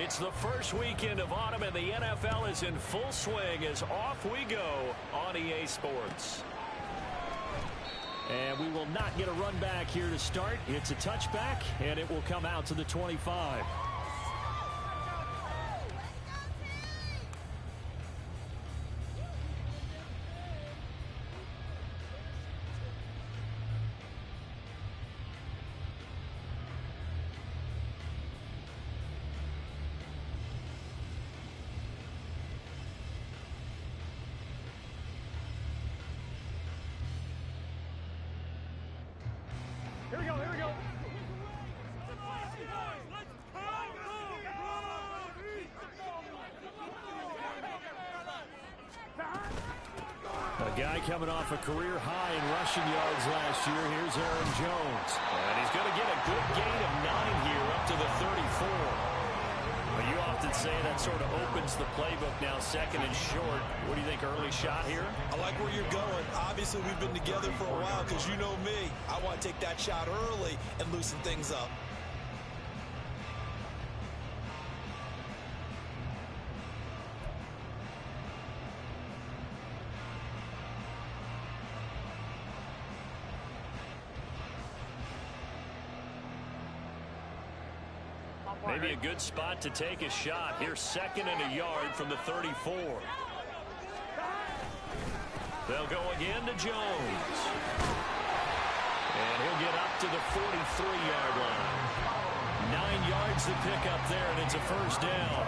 It's the first weekend of autumn, and the NFL is in full swing as off we go on EA Sports. And we will not get a run back here to start. It's a touchback, and it will come out to the 25. Here we go, here we go. A guy coming off a career high in rushing yards last year. Here's Aaron Jones. And he's going to get a good gain of 9 here up to the 34. But you often say that sort of opens the playbook now, second and short. What do you think, early shot here? I like where you're going. Obviously, we've been together for a while because you know me. I want to take that shot early and loosen things up. Maybe a good spot to take a shot. Here's second and a yard from the 34. They'll go again to Jones. And he'll get up to the 43-yard line. 9 yards to pick up there, and it's a first down.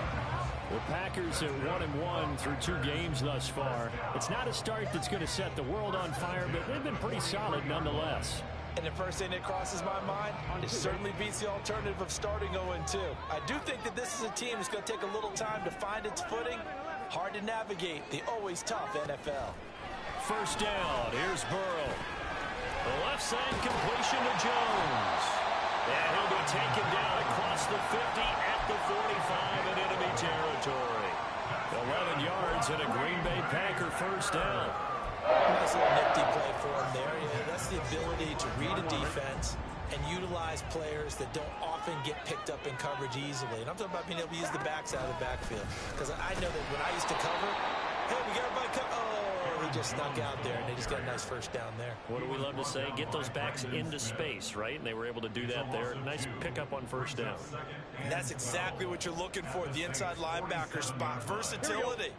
The Packers at 1-1 through 2 games thus far. It's not a start that's going to set the world on fire, but they've been pretty solid nonetheless. And the first thing that crosses my mind, it certainly beats the alternative of starting 0-2. I do think that this is a team that's going to take a little time to find its footing. Hard to navigate the always tough NFL. First down. Here's Burrow. The left side completion to Jones. And he'll be taken down across the 50 at the 45 in enemy territory. 11 yards and a Green Bay Packer first down. Nice little nifty play for him there. Yeah, that's the ability to read a defense and utilize players that don't often get picked up in coverage easily. And I'm talking about being able to use the backs out of the backfield. Because I know that when I used to cover, hey, we got everybody cover. Oh, he just snuck out there, and they just got a nice first down there. What do we love to say? Get those backs into space, right? And they were able to do that there. Nice pickup on first down. And that's exactly what you're looking for, the inside linebacker spot. Versatility.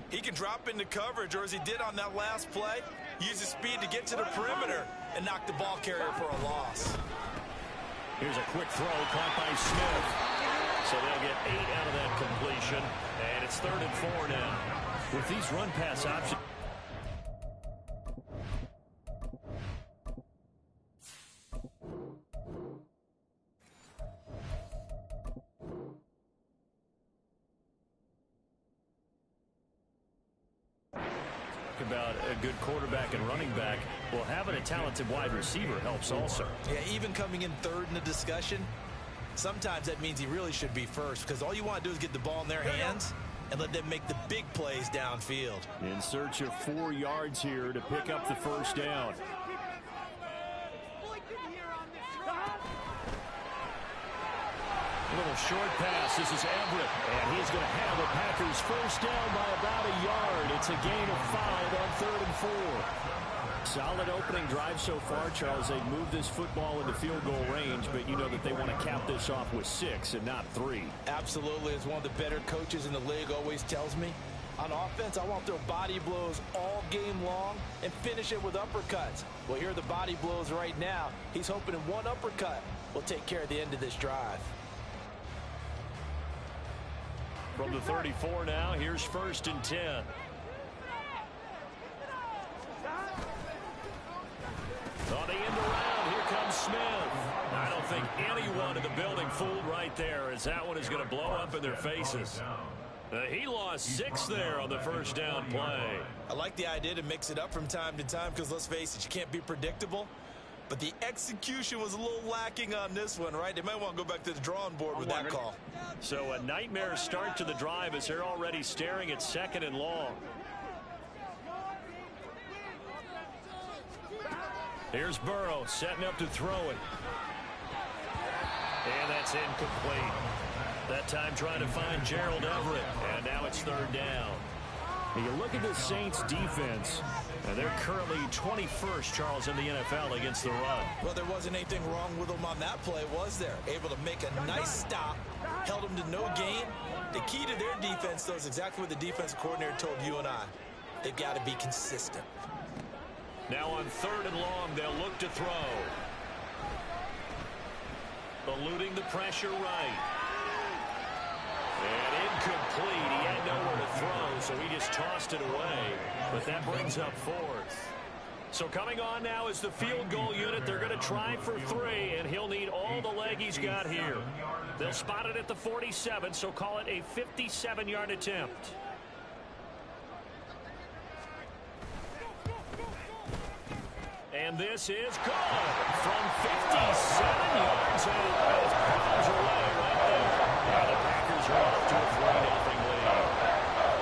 He can drop into coverage, or as he did on that last play, use his speed to get to the perimeter and knock the ball carrier for a loss. Here's a quick throw caught by Smith. So they'll get 8 out of that completion, and it's 3rd and 4 now. With these run-pass options, about a good quarterback and running back, well, having a talented wide receiver helps also. Yeah, even coming in 3rd in the discussion, sometimes that means he really should be first, because all you want to do is get the ball in their hands and let them make the big plays downfield. In search of 4 yards here to pick up the first down. A little short pass. This is Everett, and he's going to have the Packers first down by about a yard. It's a gain of 5 on 3rd and 4. Solid opening drive so far, Charles. They've moved this football into field goal range, but you know that they want to cap this off with 6 and not 3. Absolutely. As one of the better coaches in the league always tells me, on offense, I want to throw body blows all game long and finish it with uppercuts. Well, here are the body blows right now. He's hoping in one uppercut will take care of the end of this drive. From the 34 now, here's 1st and 10. On the end around, here comes Smith. I don't think anyone in the building fooled right there, as that one is going to blow up in their faces. He lost 6 there on the first down play. I like the idea to mix it up from time to time because, let's face it, you can't be predictable. But the execution was a little lacking on this one, right? They might want to go back to the drawing board with that call. So a nightmare start to the drive as they're already staring at 2nd and long. Here's Burrow setting up to throw it. And that's incomplete. That time trying to find Gerald Everett, and now it's third down. And you look at the Saints defense, and they're currently 21st, Charles, in the NFL against the run. Well, there wasn't anything wrong with them on that play, was there? Able to make a nice stop, held them to no gain. The key to their defense, though, is exactly what the defensive coordinator told you and I. They've got to be consistent. Now on third and long, they'll look to throw. Eluding the pressure right. And incomplete. He had nowhere to throw, so he just tossed it away. But that brings up fourth. So coming on now is the field goal unit. They're going to try for 3, and he'll need all the leg he's got here. They'll spot it at the 47, so call it a 57-yard attempt. And this is good from 57 yards out. Those bombs away right there. And the Packers are off to a 3-0 lead.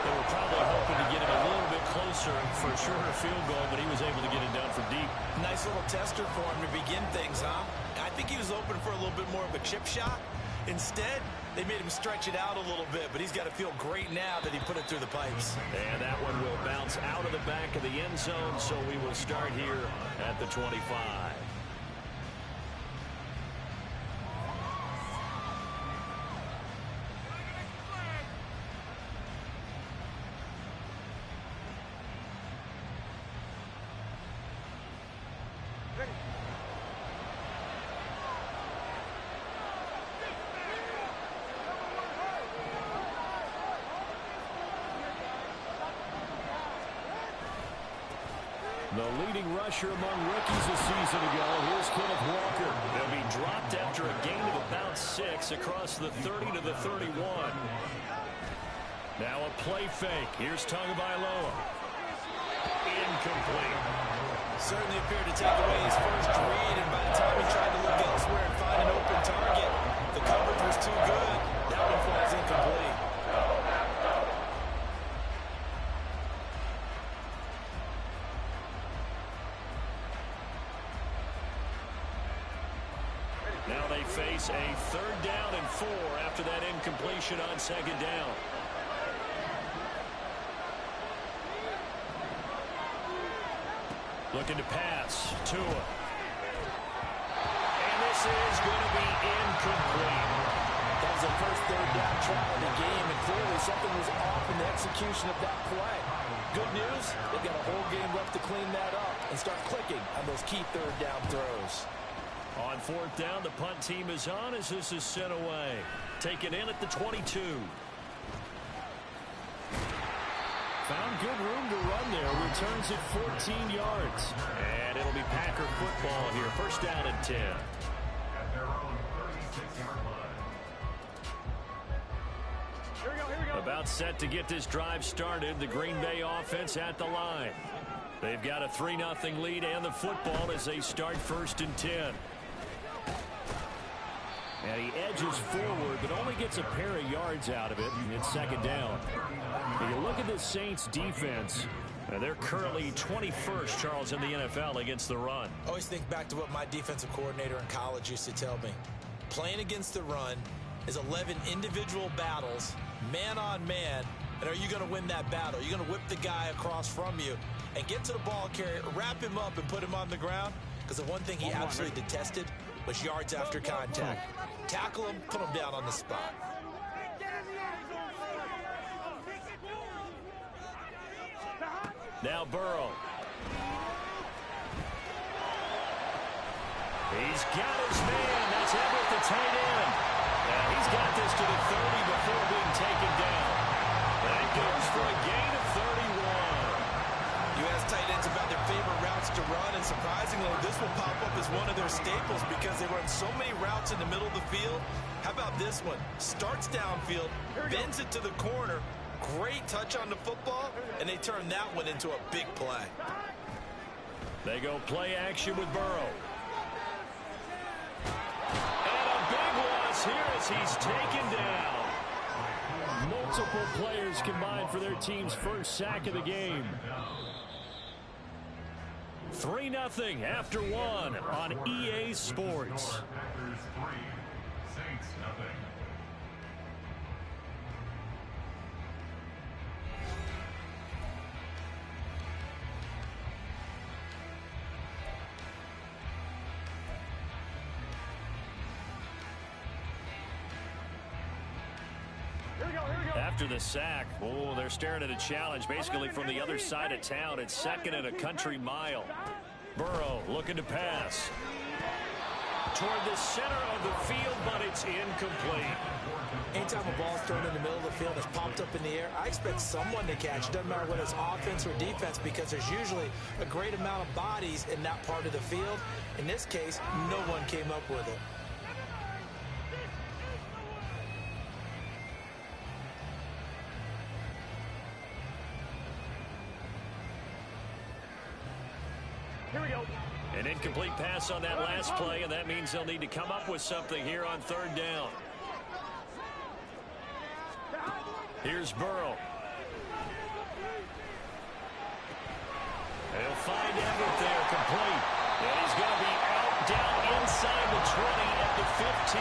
They were probably hoping to get him a little bit closer for a shorter field goal, but he was able to get it down from deep. Nice little tester for him to begin things, huh? I think he was open for a little bit more of a chip shot. Instead, they made him stretch it out a little bit, but he's got to feel great now that he put it through the pipes. And that one will bounce out of the back of the end zone, so we will start here at the 25. The leading rusher among rookies a season ago, here's Kenneth Walker. They'll be dropped after a gain of about 6 across the 30 to the 31. Now a play fake. Here's Tagovailoa. Incomplete. Certainly appeared to take away his first read, and by the time he tried to look elsewhere and find an open target, the coverage was too good. That one falls incomplete. Now they face a 3rd down and 4 after that incompletion on 2nd down. Looking to pass. Tua. And this is going to be incomplete. That was the first 3rd down try of the game, and clearly something was off in the execution of that play. Good news, they've got a whole game left to clean that up and start clicking on those key 3rd down throws. On 4th down, the punt team is on as this is sent away. Taken in at the 22. Found good room to run there. Returns it 14 yards. And it'll be Packer football here. 1st down and 10. About set to get this drive started. The Green Bay offense at the line. They've got a 3-0 lead and the football as they start 1st and 10. And he edges forward, but only gets a pair of yards out of it. It's 2nd down. If you look at the Saints defense, they're currently 21st, Charles, in the NFL against the run. I always think back to what my defensive coordinator in college used to tell me. Playing against the run is 11 individual battles, man on man. And are you going to win that battle? Are you going to whip the guy across from you and get to the ball carrier, wrap him up, and put him on the ground? Because the one thing he absolutely detested was yards after contact. Tackle him, put him down on the spot. Now Burrow. He's got his man. That's Everett, the tight end. And he's got this to the 30 before being taken down. That goes for a gain of 31. You ask tight ends about their favorite routes to run, and surprisingly, this will pop up as one of their staples because they run so many routes in the middle of the field. How about this one? Starts downfield, bends it to the corner, great touch on the football, and they turn that one into a big play. They go play action with Burrow. And a big loss here as he's taken down. Multiple players combined for their team's first sack of the game. 3-0 after 1 on EA Sports. After the sack, oh, they're staring at a challenge basically from the other side of town. It's 2nd and a country mile. Burrow looking to pass toward the center of the field, but it's incomplete. Anytime a ball's thrown in the middle of the field, it's popped up in the air, I expect someone to catch. It doesn't matter whether it's offense or defense, because there's usually a great amount of bodies in that part of the field. In this case, no one came up with it. Here we go. An incomplete pass on that last play, and that means they'll need to come up with something here on 3rd down. Here's Burrow. He'll find Everett there, complete. And he's going to be out, down inside the 20 at the 15.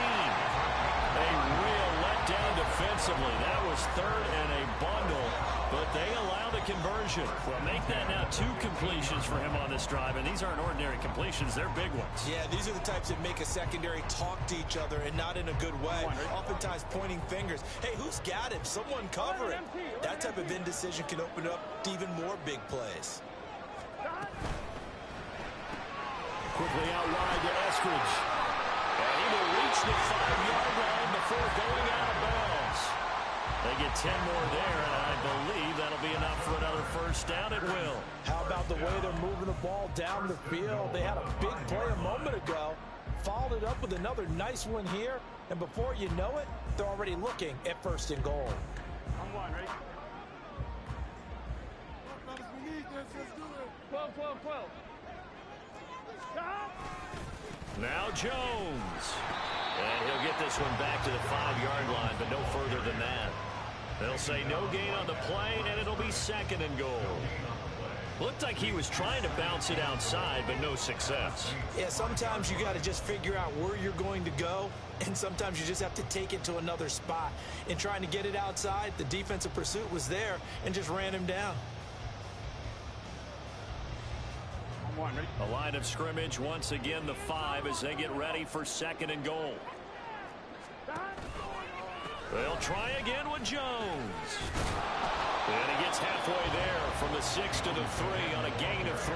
A real letdown defensively. That was 3rd and a bundle, but they allow the conversion. Well, make that now 2 completions for him on this drive, and these aren't ordinary completions. They're big ones. Yeah, these are the types that make a secondary talk to each other, and not in a good way. Oftentimes pointing fingers. Hey, who's got him? Someone cover him. That type of indecision can open up to even more big plays. Quickly out wide to Eskridge. And he will reach the 5-yard line before going out of bounds. They get 10 more there, and I believe that'll be enough for another 1st down. It will. How about the way they're moving the ball down the field? They had a big play a moment ago, followed it up with another nice one here, and before you know it, they're already looking at 1st and goal. I'm one, right? 12, 12, 12. Now Jones. And he'll get this one back to the 5-yard line, but no further than that. They'll say no gain on the play, and it'll be 2nd and goal. Looked like he was trying to bounce it outside, but no success. Yeah, sometimes you got to just figure out where you're going to go, and sometimes you just have to take it to another spot. In trying to get it outside, the defensive pursuit was there and just ran him down. A line of scrimmage, once again the 5 as they get ready for 2nd and goal. They'll try again with Jones. And he gets halfway there from the 6 to the 3 on a gain of 3.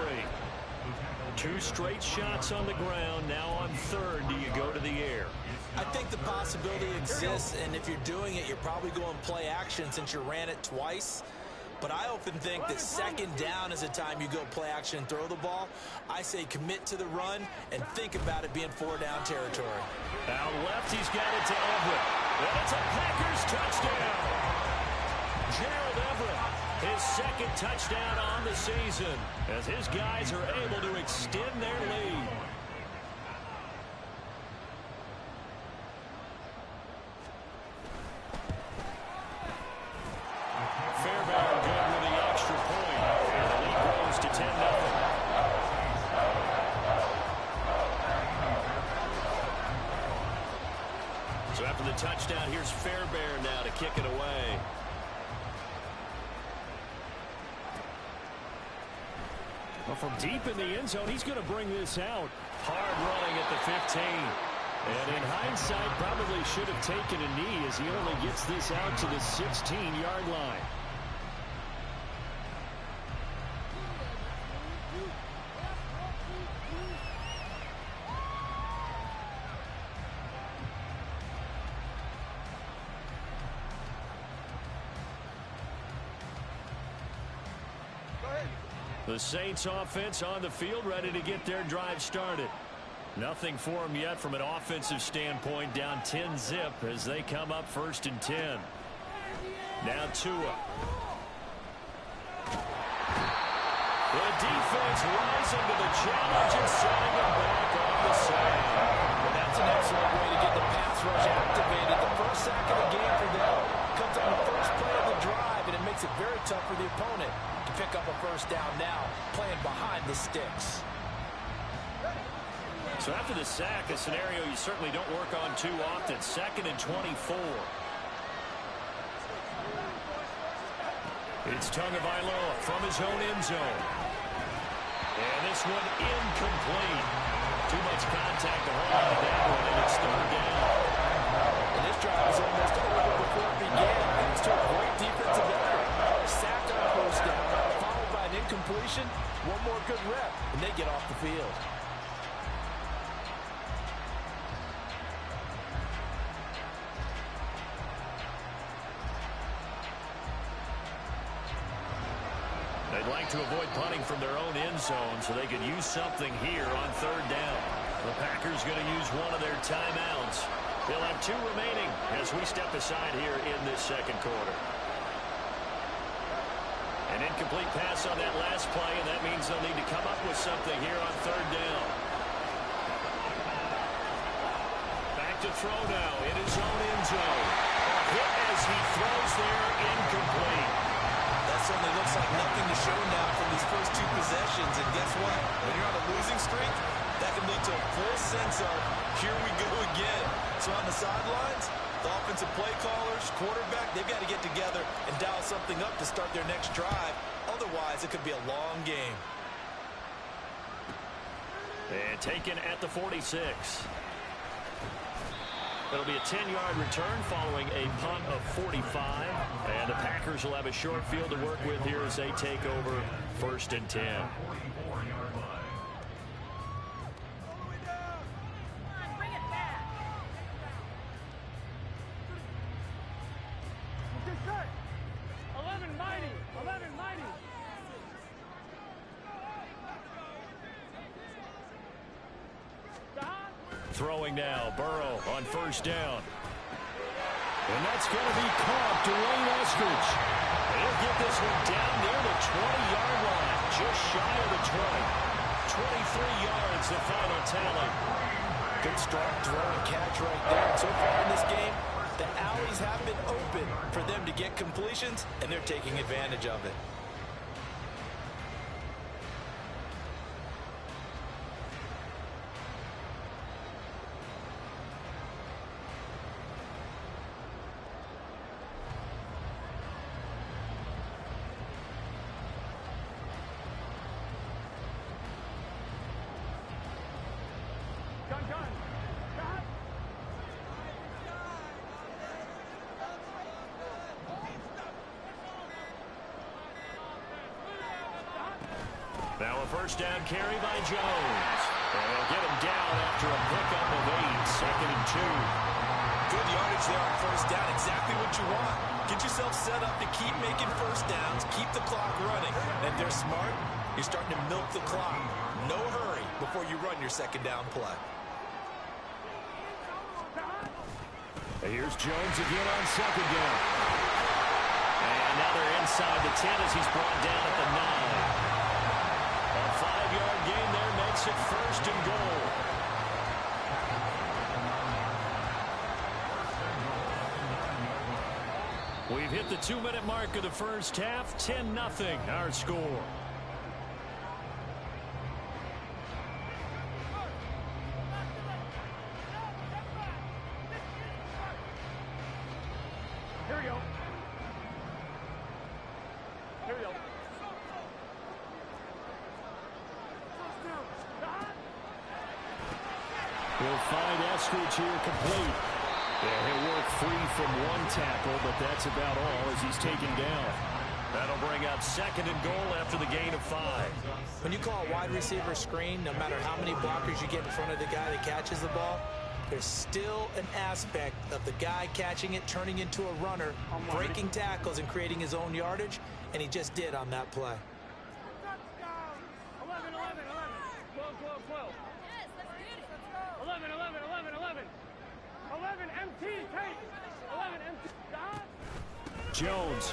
2 straight shots on the ground. Now on 3rd, do you go to the air? I think the possibility exists, and if you're doing it, you're probably going play action since you ran it twice. But I often think that 2nd down is a time you go play action and throw the ball. I say commit to the run and think about it being 4-down territory. Out left, he's got it to Everett. And it's a Packers touchdown. Gerald Everett, his 2nd touchdown on the season, as his guys are able to extend their lead. Fairbairn good with the extra point, and the lead grows to 10-0. So after the touchdown, here's Fairbairn now to kick it away. Well, from deep in the end zone, he's going to bring this out. Hard running at the 15. And in hindsight, probably should have taken a knee as he only gets this out to the 16-yard line. The Saints offense on the field, ready to get their drive started. Nothing for them yet from an offensive standpoint, down 10-zip as they come up 1st and 10. Now Tua. The defense rising to the challenge and setting them back on the side. Well, that's an excellent way to get the pass rush activated. The first sack of the game for them comes on the first play of the drive, and it makes it very tough for the opponent to pick up a 1st down now, playing behind the sticks. So after the sack, a scenario you certainly don't work on too often. 2nd and 24. It's Tagovailoa from his own end zone. And this one incomplete. Too much contact to hold on to that one, and it's 3rd down. And this drive was almost over before it began. That's to a great defensive effort. Sack on first down, followed by an incompletion. One more good rep, and they get off the field. They'd like to avoid punting from their own end zone so they could use something here on third down. The Packers going to use one of their timeouts. They'll have 2 remaining as we step aside here in this second quarter. An incomplete pass on that last play, and that means they'll need to come up with something here on third down. Back to throw now in his own end zone. A hit as he throws there, incomplete. That certainly looks like nothing to show now from these first 2 possessions. And guess what? When you're on a losing streak, that can lead to a full sense of, here we go again. So on the sidelines, the offensive play callers, quarterback, they've got to get together and dial something up to start their next drive. Otherwise, it could be a long game. And taken at the 46. It'll be a 10-yard return following a punt of 45. And the Packers will have a short field to work with here as they take over 1st and 10. Throwing now, Burrow on 1st down. And that's going to be caught. Dwayne Eskridge. He'll get this one down near the 20-yard line, just shy of the 20. 23 yards, the final tally. Good strong throw and catch right there. And so far in this game, the alleys have been open for them to get completions, and they're taking advantage of it. Now a 1st down carry by Jones. And they'll get him down after a pickup of 8. 2nd and 2. Good yardage there on 1st down. Exactly what you want. Get yourself set up to keep making 1st downs. Keep the clock running. And if they're smart, you're starting to milk the clock. No hurry before you run your 2nd down play. Here's Jones again on 2nd down. And now they're inside the 10 as he's brought down at the 9. A 5-yard gain there makes it 1st and goal. We've hit the 2-minute mark of the first half. 10-0 our score. Here we go. Here we go. He'll find Eskridge here complete. Yeah, he'll work free from 1 tackle, but that's about all as he's taken down. That'll bring up 2nd and goal after the gain of 5. When you call a wide receiver screen, no matter how many blockers you get in front of the guy that catches the ball, there's still an aspect of the guy catching it, turning into a runner, breaking tackles and creating his own yardage, and he just did on that play. 11, 11, 11. 12, 12, 12. Yes, let's get it. 11, 11, 11, 11. 11 MT, take. 11 MT. Stop. Jones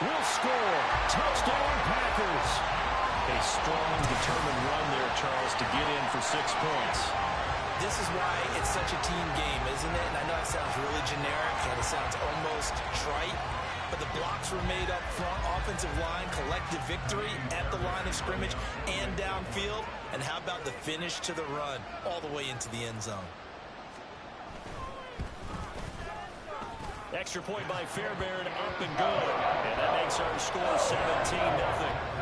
will score. Touchdown, Packers. A strong, determined run there, Charles, to get in for 6 points. This is why it's such a team game, isn't it? And I know it sounds really generic and it sounds almost trite, but the blocks were made up front, offensive line, collective victory at the line of scrimmage and downfield. And how about the finish to the run all the way into the end zone? Extra point by Fairbairn, up and good. And that makes our score 17-0.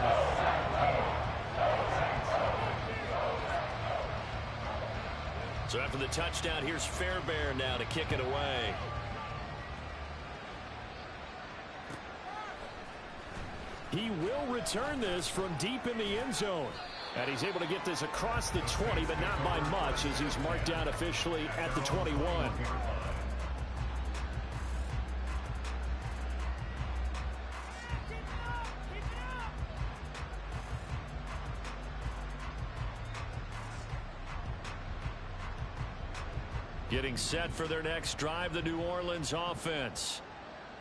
So after the touchdown, here's Fairbairn now to kick it away. He will return this from deep in the end zone. And he's able to get this across the 20, but not by much, as he's marked down officially at the 21. Getting set for their next drive, the New Orleans offense.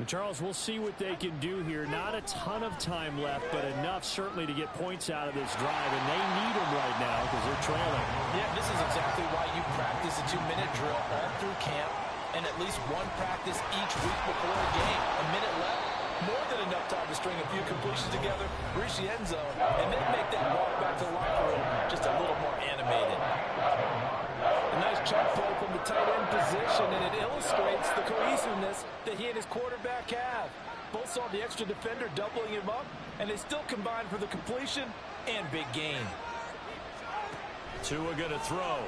And Charles, we'll see what they can do here. Not a ton of time left, but enough certainly to get points out of this drive, and they need them right now because they're trailing. Yeah, this is exactly why you practice a 2-minute drill all through camp and at least one practice each week before a game. A minute left, more than enough time to string a few completions together, reach the end zone, and then make that walk back to the locker room just a little more animated. A nice chunk play from the tight end position, and it illustrates the cohesiveness that he and his quarterback have. Both saw the extra defender doubling him up, and they still combined for the completion and big gain. Tua going to throw.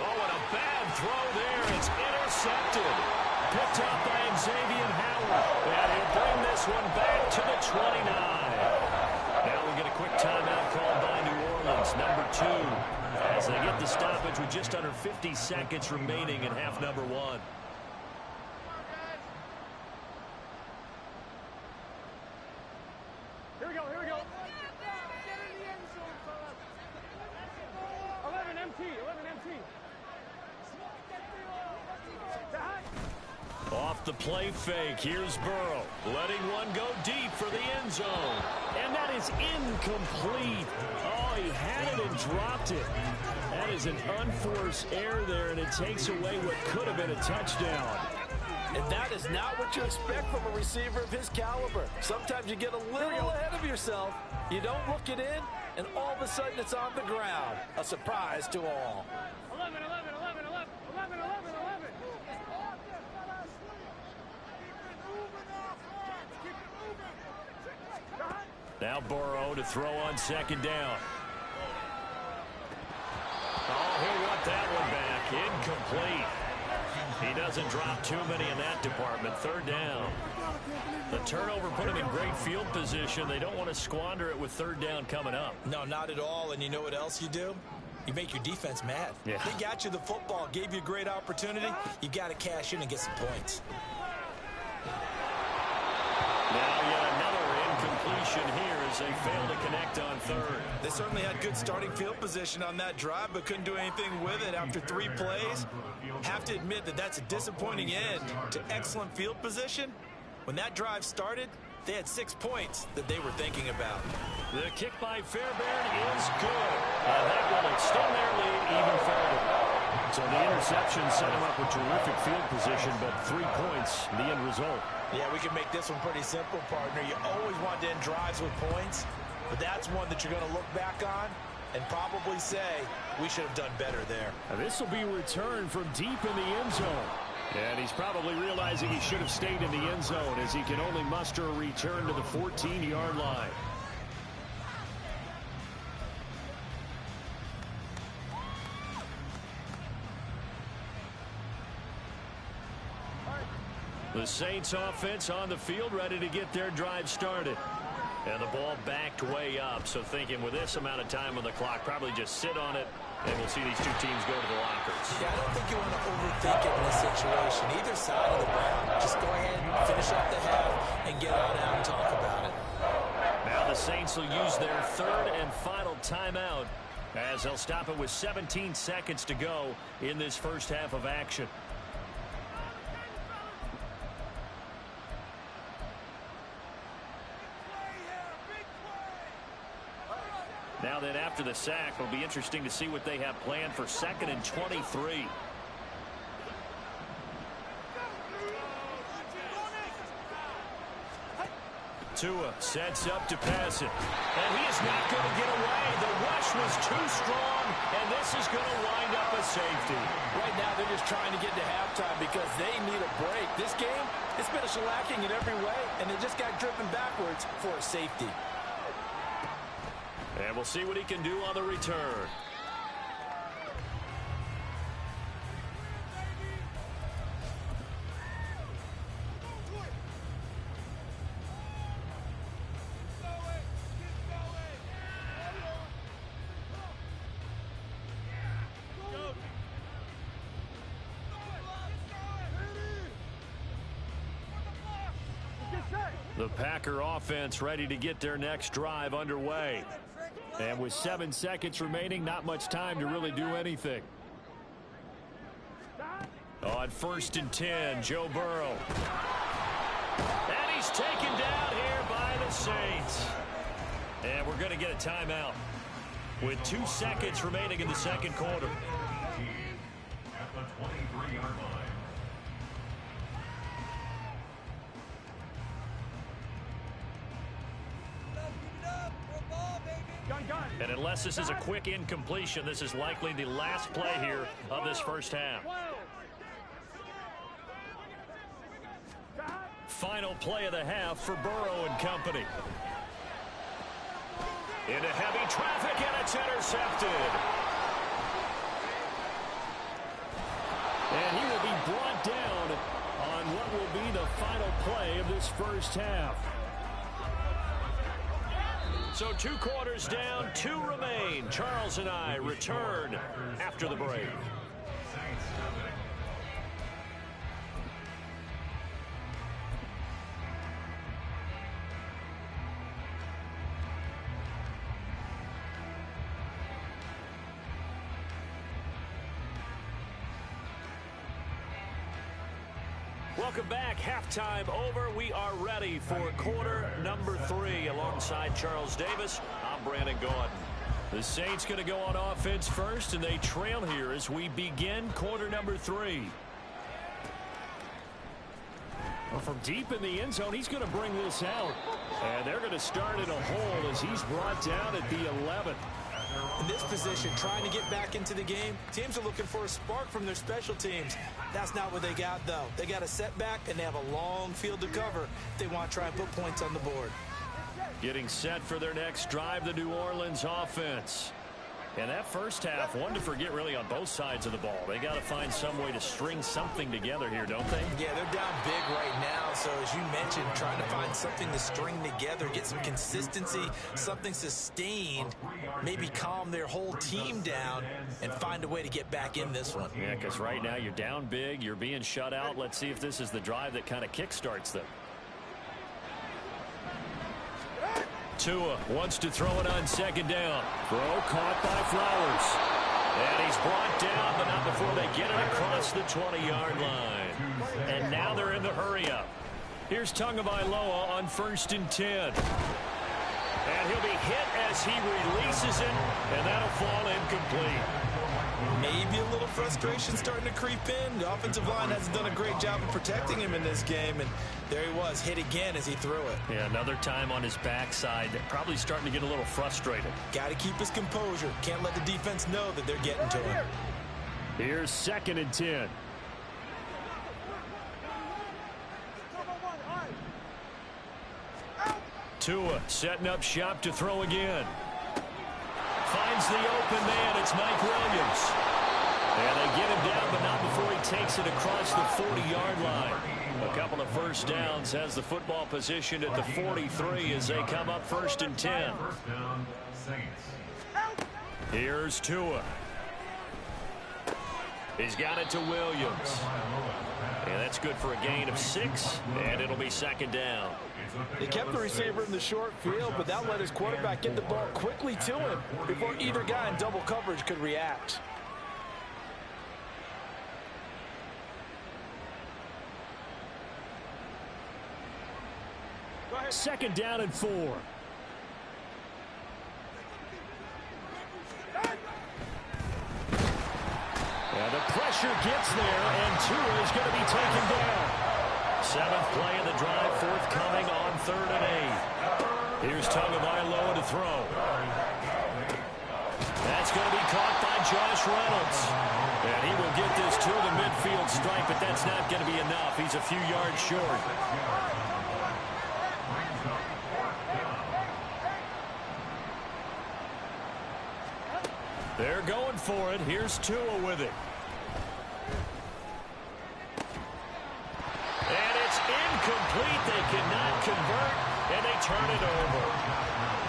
Oh, and a bad throw there. It's intercepted. Picked up by Xavier Howard. And he'll bring this one back to the 29. Now we get a quick timeout called by New Orleans, number 2, as they get the stoppage with just under 50 seconds remaining in half number 1. Here we go, here we go. 11 MT, 11 MT. Off the play fake, here's Burrow, letting one go deep for the end zone. And that is incomplete. Oh, he had it and dropped it. That is an unforced error there, and it takes away what could have been a touchdown. And that is not what you expect from a receiver of his caliber. Sometimes you get a little ahead of yourself. You don't look it in, and all of a sudden it's on the ground. A surprise to all. 11, 11, 11, 11, 11, 11, 11. Now Burrow to throw on second down. Oh, he'll want that one back. Incomplete. He doesn't drop too many in that department. Third down. The turnover put him in great field position. They don't want to squander it with third down coming up. No, not at all. And you know what else you do? You make your defense mad. Yeah. They got you the football, gave you a great opportunity. You got to cash in and get some points. Now yet another incompletion here as they fail to connect on third. They certainly had good starting field position on that drive, but couldn't do anything with it after 3 plays. Have to admit that that's a disappointing end to excellent field position. When that drive started, they had 6 points that they were thinking about. The kick by Fairbairn is good. And that will extend their lead even further. So the interception set him up with terrific field position, but 3 points, the end result. Yeah, we can make this one pretty simple, partner. You always want to end drives with points, but that's one that you're going to look back on and probably say, we should have done better there. Now this will be returned from deep in the end zone. And he's probably realizing he should have stayed in the end zone as he can only muster a return to the 14-yard line. The Saints offense on the field ready to get their drive started. And the ball backed way up. So thinking with this amount of time on the clock, probably just sit on it, and we'll see these two teams go to the lockers. Yeah, I don't think you want to overthink it in this situation. Either side of the ball, just go ahead and finish up the half and get on out and talk about it. Now the Saints will use their third and final timeout as they'll stop it with 17 seconds to go in this first half of action. Now then, after the sack, it'll be interesting to see what they have planned for 2nd and 23. Tua sets up to pass it. And he is not going to get away. The rush was too strong, and this is going to wind up a safety. Right now, they're just trying to get to halftime because they need a break. This game, it's been a shellacking in every way, and they just got driven backwards for a safety. And we'll see what he can do on the return. The Packer offense ready to get their next drive underway. And with 7 seconds remaining, not much time to really do anything. On 1st and 10, Joe Burrow. And he's taken down here by the Saints. And we're going to get a timeout with 2 seconds remaining in the second quarter. At the 23-yard line. And unless this is a quick incompletion, this is likely the last play here of this first half. Final play of the half for Burrow and company. Into heavy traffic, and it's intercepted. And he will be brought down on what will be the final play of this first half. So 2 quarters down, 2 remain. Charles and I return after the break. Welcome back. Halftime over. We are ready for quarter number 3 alongside Charles Davis. I'm Brandon Gaudin. The Saints going to go on offense first, and they trail here as we begin quarter number 3. Well, from deep in the end zone, he's going to bring this out. And they're going to start in a hole as he's brought down at the 11. In this position, trying to get back into the game, teams are looking for a spark from their special teams. That's not what they got, though. They got a setback, and they have a long field to cover if they want to try and put points on the board. Getting set for their next drive, the New Orleans offense. And that first half, one to forget really on both sides of the ball. They got to find some way to string something together here, don't they? Yeah, they're down big right now. So as you mentioned, trying to find something to string together, get some consistency, something sustained, maybe calm their whole team down and find a way to get back in this one. Yeah, because right now you're down big, you're being shut out. Let's see if this is the drive that kind of kickstarts them. Tua wants to throw it on second down. Throw caught by Flowers. And he's brought down, but not before they get it across the 20-yard line. And now they're in the hurry-up. Here's Tagovailoa on 1st and 10. And he'll be hit as he releases it, and that'll fall incomplete. Maybe a little frustration starting to creep in. The offensive line hasn't done a great job of protecting him in this game, and there he was, hit again as he threw it. Yeah, another time on his backside. Probably starting to get a little frustrated. Got to keep his composure. Can't let the defense know that they're getting to him. Here's 2nd and 10. Tua setting up shop to throw again. Finds the open man. It's Mike Williams. And they get him down, but not before he takes it across the 40-yard line. A couple of first downs, has the football position at the 43 as they come up 1st and 10. Here's Tua. He's got it to Williams. And that's good for a gain of 6, and it'll be 2nd down. They kept the receiver in the short field, but that let his quarterback get the ball quickly to him before either guy in double coverage could react. Second down and 4. And the pressure gets there, and Tua is going to be taken down. 7th play of the drive, forthcoming on 3rd and 8. Here's Tagovailoa to throw. That's going to be caught by Josh Reynolds. And he will get this to the midfield stripe, but that's not going to be enough. He's a few yards short. They're going for it. Here's Tua with it. And it's incomplete. They cannot convert, and they turn it over.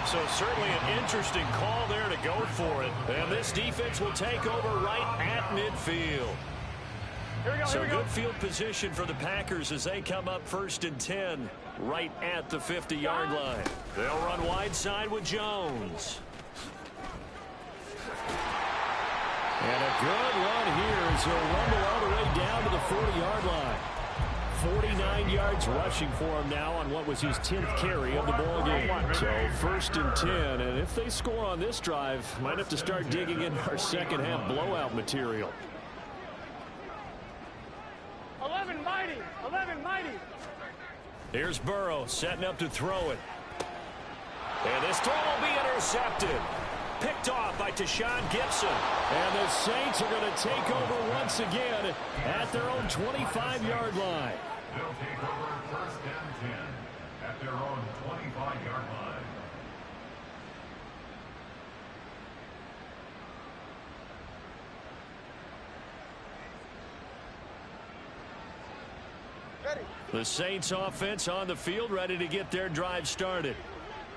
So certainly an interesting call there to go for it. And this defense will take over right at midfield. So good field position for the Packers as they come up 1st and 10 right at the 50-yard line. They'll run wide side with Jones. And a good run here as he'll rumble all the way down to the 40-yard line. 49 yards rushing for him now on what was his 10th carry of the ball game. So 1st and 10, and if they score on this drive, might have to start digging in our second half blowout material. 11 mighty. 11 mighty. Here's Burrow setting up to throw it. And this throw will be intercepted. Picked off by Tashawn Gibson. And the Saints are going to take over once again at their own 25-yard line. They'll take over 1st and 10 at their own 25-yard line. The Saints offense on the field, ready to get their drive started.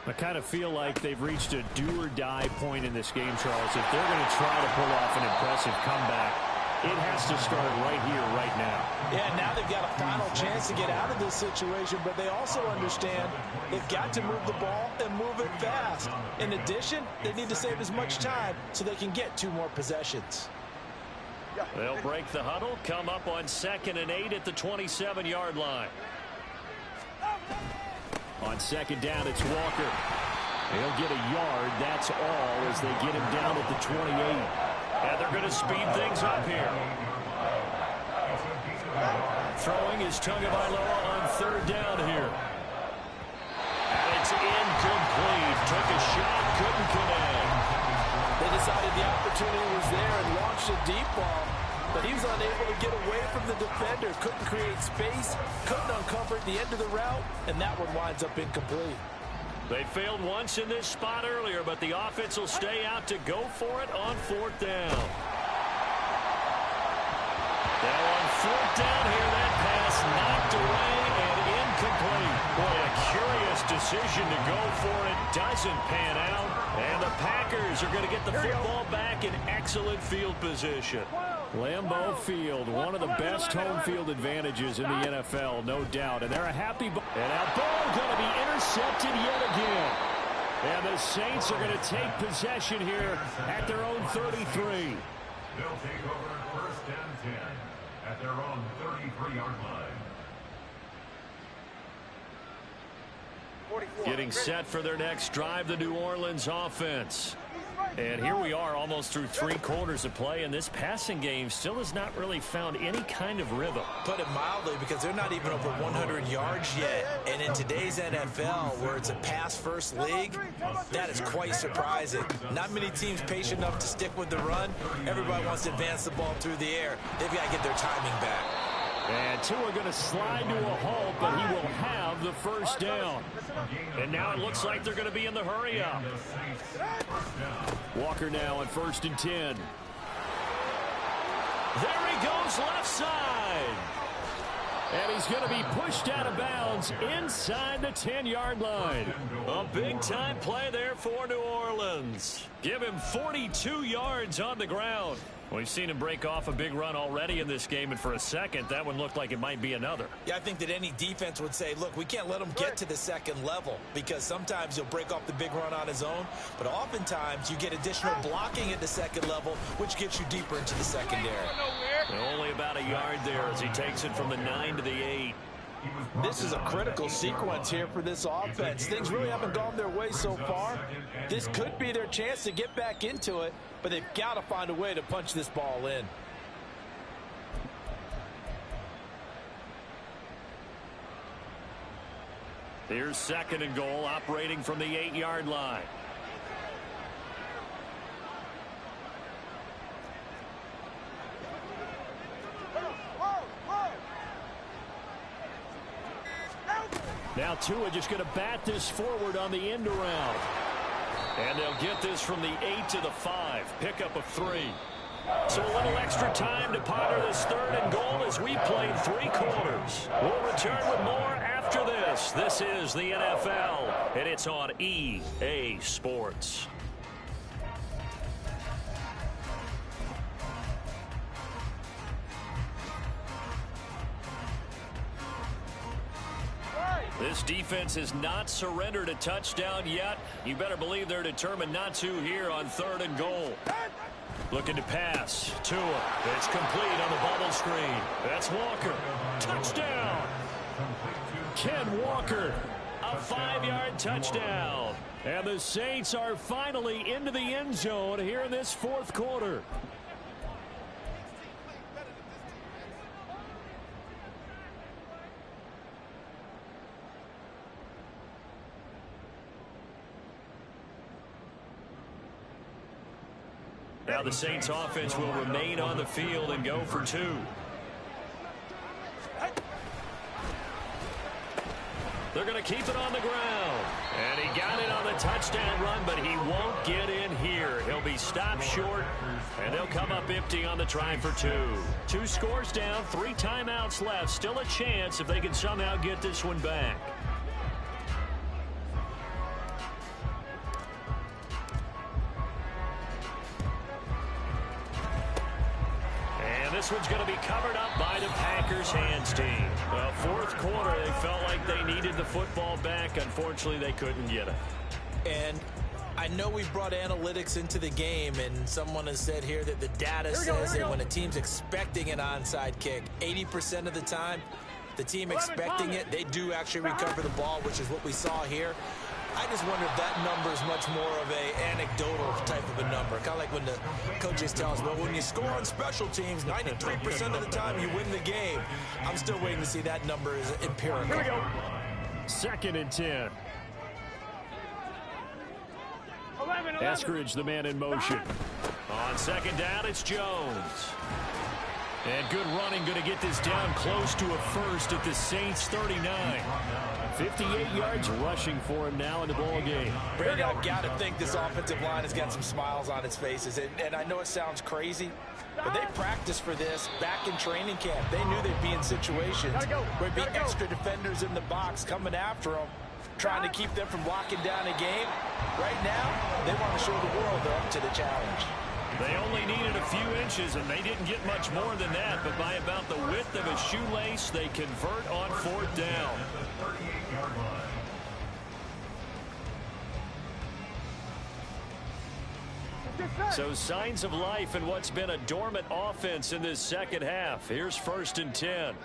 I kind of feel like they've reached a do-or-die point in this game, Charles. If they're going to try to pull off an impressive comeback, it has to start right here, right now. Yeah, now they've got a final chance to get out of this situation, but they also understand they've got to move the ball and move it fast. In addition, they need to save as much time so they can get 2 more possessions. They'll break the huddle, come up on 2nd and 8 at the 27-yard line. On 2nd down, it's Walker. He'll get a yard, that's all, as they get him down at the 28. And they're going to speed things up here. Throwing is Tagovailoa on 3rd down here. And it's incomplete. Took a shot, couldn't connect. They decided the opportunity was there and launched a deep ball, but he was unable to get away from the defender. Couldn't create space, couldn't uncover the end of the route, and that one winds up incomplete. They failed once in this spot earlier, but the offense will stay out to go for it on 4th down. Now on 4th down here, that pass knocked away and incomplete. Boy, a curious decision to go for it. Doesn't pan out. And the Packers are going to get the football back in excellent field position. Lambeau Field, one of the best home field advantages in the NFL, no doubt. And they're a happy and now ball going to be intercepted yet again. And the Saints are going to take possession here at their own 33. They'll take over 1st and 10 at their own 33-yard line. Getting set for their next drive, the New Orleans offense. And here we are almost through 3 quarters of play, and this passing game still has not really found any kind of rhythm. Put it mildly, because they're not even over 100 yards yet. And in today's NFL, where it's a pass-first league, that is quite surprising. Not many teams patient enough to stick with the run. Everybody wants to advance the ball through the air. They've got to get their timing back. And Tua going to slide to a halt, but he will have the 1st down. And now it looks like they're going to be in the hurry-up. Walker now on 1st and 10. There he goes left side. And he's going to be pushed out of bounds inside the 10-yard line. A big-time play there for New Orleans. Give him 42 yards on the ground. We've seen him break off a big run already in this game, and for a second, that one looked like it might be another. Yeah, I think that any defense would say, look, we can't let him get to the 2nd level, because sometimes he'll break off the big run on his own, but oftentimes you get additional blocking at the 2nd level, which gets you deeper into the secondary. Only about a yard there as he takes it from the 9 to the 8. This is a critical sequence here for this offense. Things really haven't gone their way so far. This could be their chance to get back into it, but they've got to find a way to punch this ball in. Here's 2nd and goal, operating from the 8-yard line. Now Tua just going to bat this forward on the end around. And they'll get this from the 8 to the 5. Pickup of 3. So a little extra time to ponder this 3rd and goal as we played 3 quarters. We'll return with more after this. This is the NFL, and it's on EA Sports. Right. This defense has not surrendered a touchdown yet. You better believe they're determined not to here on 3rd and goal. Looking to pass. Tua. It's complete on the bubble screen. That's Walker. Touchdown. Ken Walker. A 5-yard touchdown. And the Saints are finally into the end zone here in this 4th quarter. Now the Saints offense will remain on the field and go for 2. They're going to keep it on the ground. And he got it on the touchdown run, but he won't get in here. He'll be stopped short, and they'll come up empty on the try for 2. 2 scores down, 3 timeouts left. Still a chance if they can somehow get this one back. This one's going to be covered up by the Packers hands team. Well, 4th quarter, they felt like they needed the football back. Unfortunately, they couldn't get it. And I know we brought analytics into the game, and someone has said here that the data says that when a team's expecting an onside kick, 80% of the time, the team expecting it, they do actually recover the ball, which is what we saw here. I just wonder if that number is much more of a anecdotal type of a number. Kind of like when the coaches tell us, well, when you score on special teams, 93% of the time you win the game. I'm still waiting to see that number is empirical. Here we go. 2nd and 10. 11. Eskridge, the man in motion. On 2nd down, it's Jones. And good running, going to get this down close to a first at the Saints 39. 58 yards rushing for him now in the ball game. Brady, I've got to think this offensive line has got some smiles on its faces. And I know it sounds crazy, but they practiced for this back in training camp. They knew they'd be in situations where there'd be extra defenders in the box coming after them, trying to keep them from locking down a game. Right now, they want to show the world they're up to the challenge. They only needed a few inches, and they didn't get much more than that. But by about the width of a shoelace, they convert on 4th down. So signs of life in what's been a dormant offense in this 2nd half. Here's 1st and 10.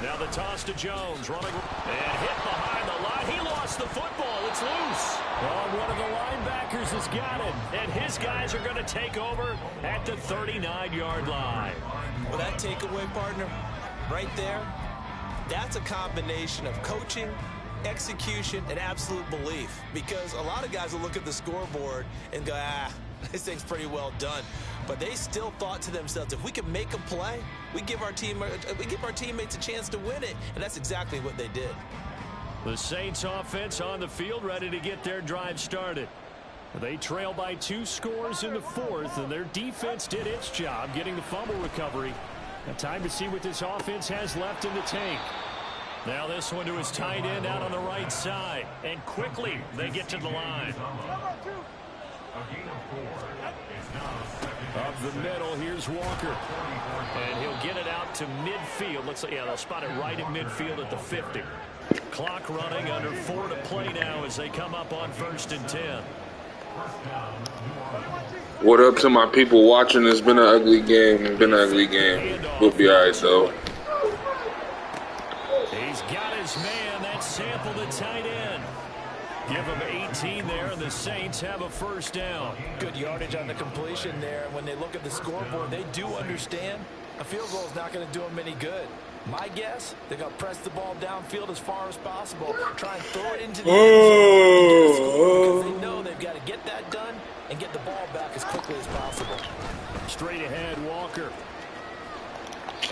Now the toss to Jones, running and hit behind the line. He lost the football. It's loose. Oh, one of the linebackers has got it, and his guys are going to take over at the 39-yard line. Well, that takeaway, partner, right there, that's a combination of coaching, execution, and absolute belief. Because a lot of guys will look at the scoreboard and go, this thing's pretty well done. But they still thought to themselves, if we can make a play, we give our teammates a chance to win it. And that's exactly what they did. The Saints offense on the field, ready to get their drive started. They trail by 2 scores in the 4th, and their defense did its job getting the fumble recovery. Now time to see what this offense has left in the tank. Now this one to his tight end out on the right side. And quickly they get to the line. Up the middle, here's Walker. And he'll get it out to midfield. Looks like, yeah, they'll spot it right at midfield at the 50. Clock running, under 4 to play now as they come up on 1st and 10. What up to my people watching? It's been an ugly game. We'll be all right, though. He's got his man. That's Sample, the tight end. Give him 18 there, and the Saints have a 1st down. Good yardage on the completion there. When they look at the scoreboard, they do understand a field goal is not going to do them any good. My guess, they're going to press the ball downfield as far as possible, try and throw it into the end zone, because they know they've got to get that done and get the ball back as quickly as possible. Straight ahead, Walker.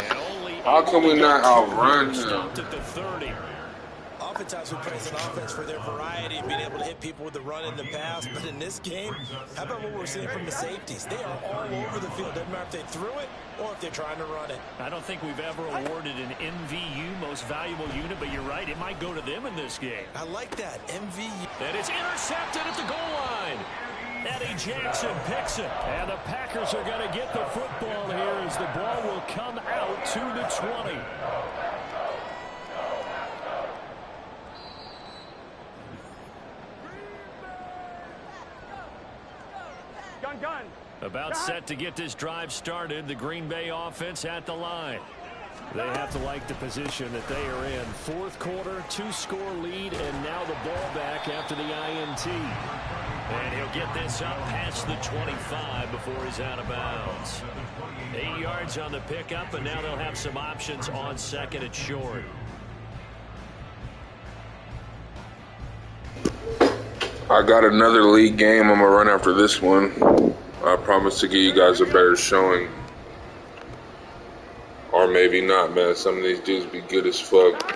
And only how come we not outrun him? Stopped at the 30. Oftentimes we praise an offense for their variety of being able to hit people with the run and the pass, but in this game, how about what we're seeing from the safeties? They are all over the field. Doesn't matter if they threw it or if they're trying to run it. I don't think we've ever awarded an MVU, most valuable unit, but you're right, it might go to them in this game. I like that, MVU. And it's intercepted at the goal line. Eddie Jackson picks it, and the Packers are going to get the football here as the ball will come out to the 20. on gun. About set to get this drive started. The Green Bay offense at the line. They have to like the position that they are in. Fourth quarter, 2-score lead, and now the ball back after the INT. And he'll get this up past the 25 before he's out of bounds. 8 yards on the pickup, and now they'll have some options on second and short. I got another league game. I'm going to run after this one. I promise to give you guys a better showing. Or maybe not, man. Some of these dudes be good as fuck.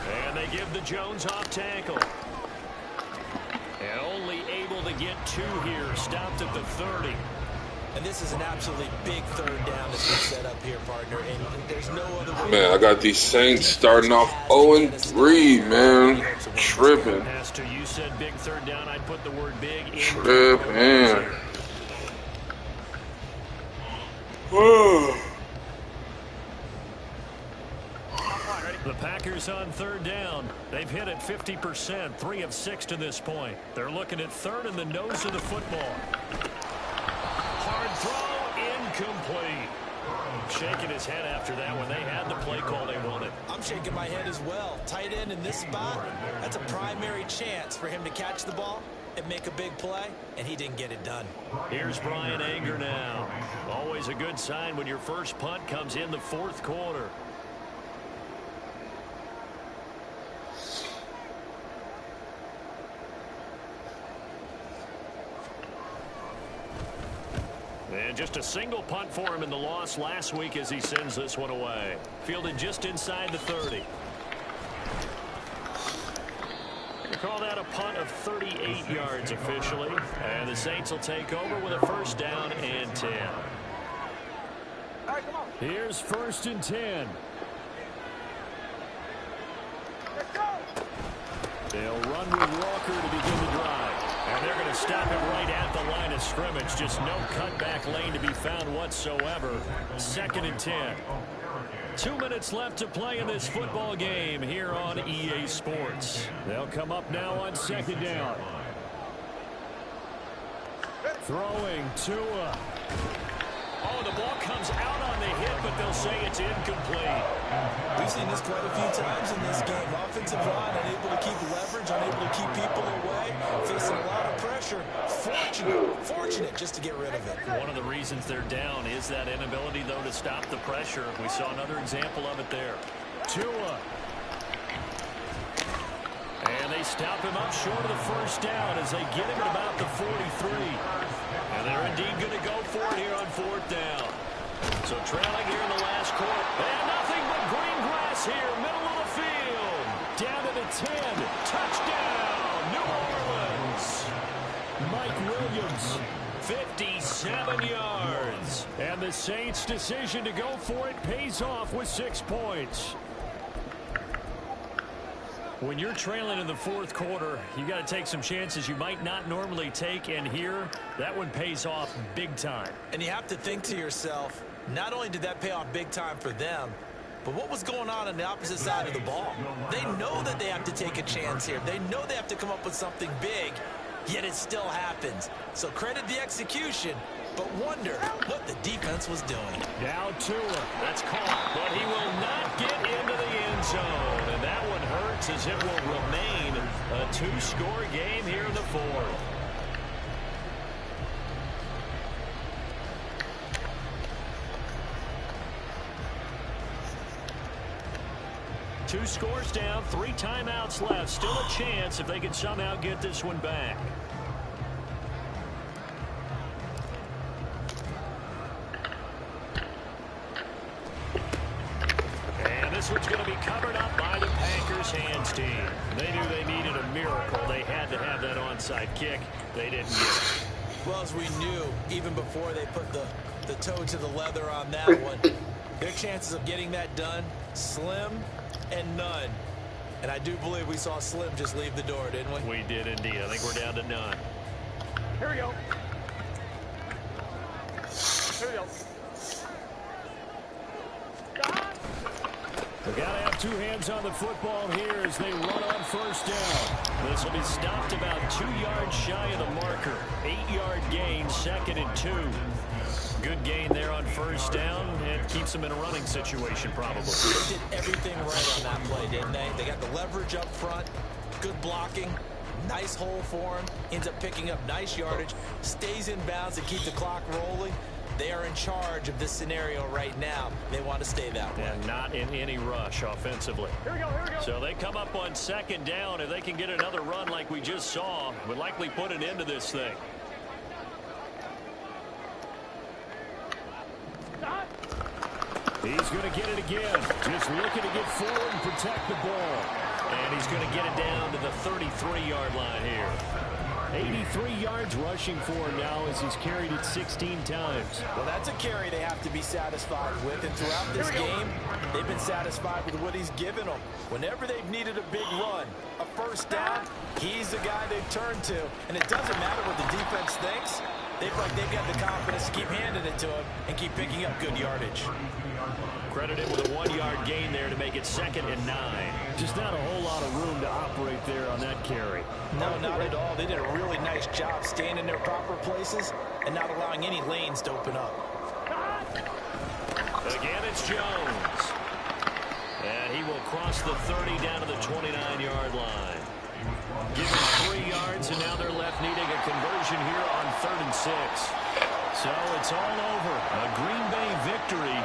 And they give the Jones off tackle. And only able to get 2 here. Stopped at the 30. And this is an absolutely big third down that's been set up here, partner. And there's no other way. Man, I got these Saints starting off 0-3, man. Tripping. Pastor, you said big third down. I'd put the word big in. Tripping. The Packers on third down. They've hit it 50%, 3 of 6 to this point. They're looking at third in the nose of the football. Hard throw, incomplete. Shaking his head after that when they had the play call they wanted. I'm shaking my head as well. Tight end in this spot, that's a primary chance for him to catch the ball and make a big play, and he didn't get it done. Here's Brian Anger now. Always a good sign when your first punt comes in the fourth quarter. And just a single punt for him in the loss last week as he sends this one away. Fielded just inside the 30. They call that a punt of 38 yards officially. And the Saints will take over with a first down and 10. All right, come on. Here's first and 10. Let's go. They'll run with Walker to begin the drive. And they're going to stop it right at the line of scrimmage. Just no cutback lane to be found whatsoever. Second and 10. 2 minutes left to play in this football game here on EA Sports. They'll come up now on second down. Throwing Tua. Oh, the ball comes out on the hit, but they'll say it's incomplete. We've seen this quite a few times in this game. Offensive line unable to keep leverage, unable to keep people away, facing a lot of pressure. Fortunate just to get rid of it. One of the reasons they're down is that inability, though, to stop the pressure. We saw another example of it there. Tua. And they stop him up short of the first down as they get him at about the 43. And they're indeed going to go for it here on fourth down. So trailing here in the last quarter. And nothing but green grass here, middle of the field. Down to the 10. Touchdown, New Orleans. Mike Williams, 57 yards. And the Saints' decision to go for it pays off with 6 points. When you're trailing in the fourth quarter, you got to take some chances you might not normally take, and here, that one pays off big time. And you have to think to yourself, not only did that pay off big time for them, but what was going on the opposite side of the ball? They know that they have to take a chance here. They know they have to come up with something big, yet it still happens. So credit the execution, but wonder what the defense was doing. Now Tua, that's caught, but he will not get into the end zone. And that one hurts as it will remain a 2-score game here in the fourth. Two scores down, 3 timeouts left. Still a chance if they can somehow get this one back. This one's going to be covered up by the Packers hands team. They knew they needed a miracle. They had to have that onside kick. They didn't get it. Well, as we knew, even before they put the toe to the leather on that one, their chances of getting that done, slim and none. And I do believe we saw Slim just leave the door, didn't we? We did indeed. I think we're down to none. Here we go. Here we go. We got to have two hands on the football here as they run on first down. This will be stopped about 2 yards shy of the marker. 8-yard gain, 2nd and 2. Good gain there on first down, and keeps them in a running situation probably. They did everything right on that play, didn't they? They got the leverage up front, good blocking, nice hole for him, ends up picking up nice yardage, stays in bounds to keep the clock rolling. They are in charge of this scenario right now. They want to stay that way. And not in any rush offensively. Here we go, here we go. So they come up on 2nd down. If they can get another run like we just saw, would likely put an end to this thing. Stop. He's going to get it again. Just looking to get forward and protect the ball. And he's going to get it down to the 33-yard line here. 83 yards rushing for him now as he's carried it 16 times. Well, that's a carry they have to be satisfied with. And throughout this game, they've been satisfied with what he's given them. Whenever they've needed a big run, a first down, he's the guy they've turned to. And it doesn't matter what the defense thinks. They've got the confidence to keep handing it to him and keep picking up good yardage. Credited with a 1-yard gain there to make it 2nd and 9. Just not a whole lot of room to operate there on that carry. No, not at all. They did a really nice job staying in their proper places and not allowing any lanes to open up. Again, it's Jones. And he will cross the 30 down to the 29-yard line. Give him 3 yards, and now they're left needing a conversion here on 3rd and 6. So it's all over. A Green Bay victory.